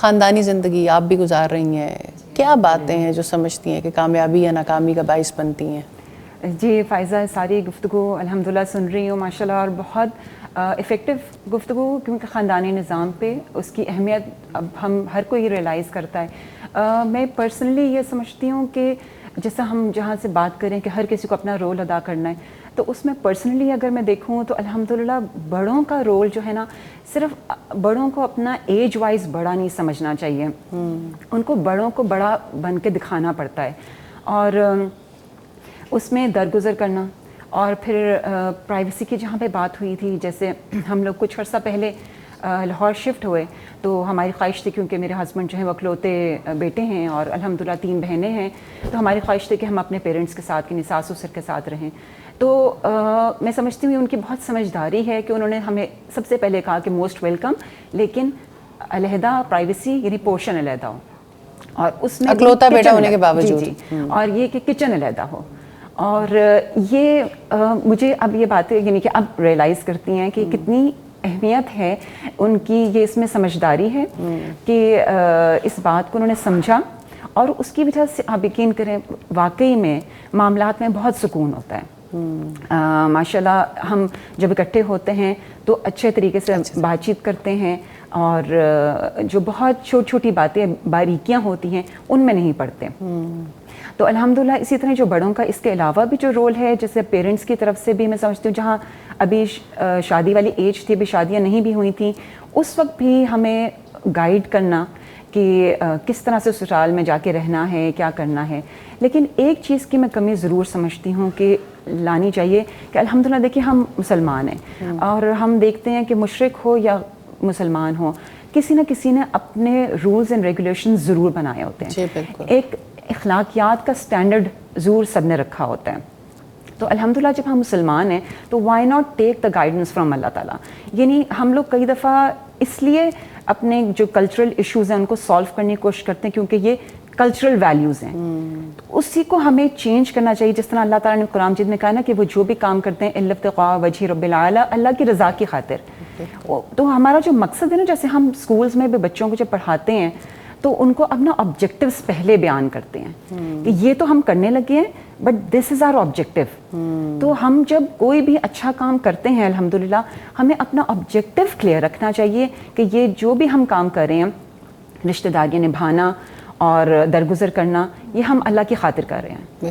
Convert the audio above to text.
خاندانی زندگی آپ بھی گزار رہی ہیں، کیا باتیں ہیں جو سمجھتی ہیں کہ کامیابی یا ناکامی کا باعث بنتی ہیں؟ جی فائزہ، ساری گفتگو الحمدللہ سن رہی ہوں ماشاءاللہ، اور بہت افیکٹو گفتگو، کیونکہ خاندانی نظام پہ اس کی اہمیت اب ہم ہر کوئی ریئلائز کرتا ہے۔ میں پرسنلی یہ سمجھتی ہوں کہ جیسا ہم جہاں سے بات کریں کہ ہر کسی کو اپنا رول ادا کرنا ہے، تو اس میں پرسنلی اگر میں دیکھوں تو الحمدللہ بڑوں کا رول جو ہے نا، صرف بڑوں کو اپنا ایج وائز بڑا نہیں سمجھنا چاہیے، ان کو بڑوں کو بڑا بن کے دکھانا پڑتا ہے، اور اس میں درگزر کرنا۔ اور پھر پرائیویسی کی جہاں پہ بات ہوئی تھی، جیسے ہم لوگ کچھ عرصہ پہلے لاہور شفٹ ہوئے، تو ہماری خواہش تھی، کیونکہ میرے ہسبینڈ جو ہیں وہ اکلوتے بیٹے ہیں اور الحمدللہ 3 بہنیں ہیں، تو ہماری خواہش تھی کہ ہم اپنے پیرنٹس کے ساتھ، یعنی ساس سسر کے ساتھ رہیں۔ تو میں سمجھتی ہوں ان کی بہت سمجھداری ہے کہ انہوں نے ہمیں سب سے پہلے کہا کہ موسٹ ویلکم، لیکن علیحدہ پرائیویسی، یعنی پورشن علیحدہ ہو، اور اس میں اکلوتا بیٹا ہونے کے باوجود جی اور یہ کہ کچن علیحدہ ہو۔ اور یہ مجھے اب یہ باتیں یعنی کہ اب ریئلائز کرتی ہیں کہ کتنی اہمیت ہے ان کی، یہ اس میں سمجھداری ہے کہ اس بات کو انہوں نے سمجھا، اور اس کی وجہ سے آپ یقین کریں واقعی میں معاملات میں بہت سکون ہوتا ہے۔ ماشاءاللہ ہم جب اکٹھے ہوتے ہیں تو اچھے طریقے سے بات چیت کرتے ہیں، اور جو بہت چھوٹی چھوٹی باتیں، باریکیاں ہوتی ہیں، ان میں نہیں پڑتے۔ تو الحمدللہ اسی طرح جو بڑوں کا اس کے علاوہ بھی جو رول ہے، جیسے پیرنٹس کی طرف سے بھی میں سمجھتی ہوں، جہاں ابھی شادی والی ایج تھی، ابھی شادیاں نہیں بھی ہوئی تھیں، اس وقت بھی ہمیں گائیڈ کرنا کہ کس طرح سے سسرال میں جا کے رہنا ہے، کیا کرنا ہے۔ لیکن ایک چیز کی میں کمی ضرور سمجھتی ہوں کہ لانی چاہیے، کہ الحمدللہ دیکھیے ہم مسلمان ہیں، اور ہم دیکھتے ہیں کہ مشرک ہو یا مسلمان ہو، کسی نہ کسی نے اپنے رولز اینڈ ریگولیشن ضرور بنائے ہوتے ہیں۔ جی بالکل، ایک اخلاقیات کا سٹینڈرڈ ضرور سب نے رکھا ہوتا ہے۔ تو الحمدللہ جب ہم مسلمان ہیں تو why not take the guidance from اللہ تعالیٰ۔ یعنی ہم لوگ کئی دفعہ اس لیے اپنے جو کلچرل ایشوز ہیں ان کو سالو کرنے کی کوشش کرتے ہیں، کیونکہ یہ کلچرل ویلیوز ہیں، اسی کو ہمیں چینج کرنا چاہیے۔ جس طرح اللہ تعالیٰ نے قرآن مجید میں کہا نا کہ وہ جو بھی کام کرتے ہیں الا ابتغاء وجہ رب العالی، اللہ کی رضا کی خاطر۔ تو ہمارا جو مقصد ہے نا، جیسے ہم سکولز میں بھی بچوں کو جب پڑھاتے ہیں تو ان کو اپنا آبجیکٹیوز پہلے بیان کرتے ہیں کہ یہ تو ہم کرنے لگے ہیں، but this is are objective. تو ہم جب کوئی بھی اچھا کام کرتے ہیں الحمدللہ، ہمیں اپنا آبجیکٹیو کلیئر رکھنا چاہیے کہ یہ جو بھی ہم کام کر رہے ہیں، رشتہ داریاں نبھانا اور درگزر کرنا، یہ ہم اللہ کی خاطر کر رہے ہیں۔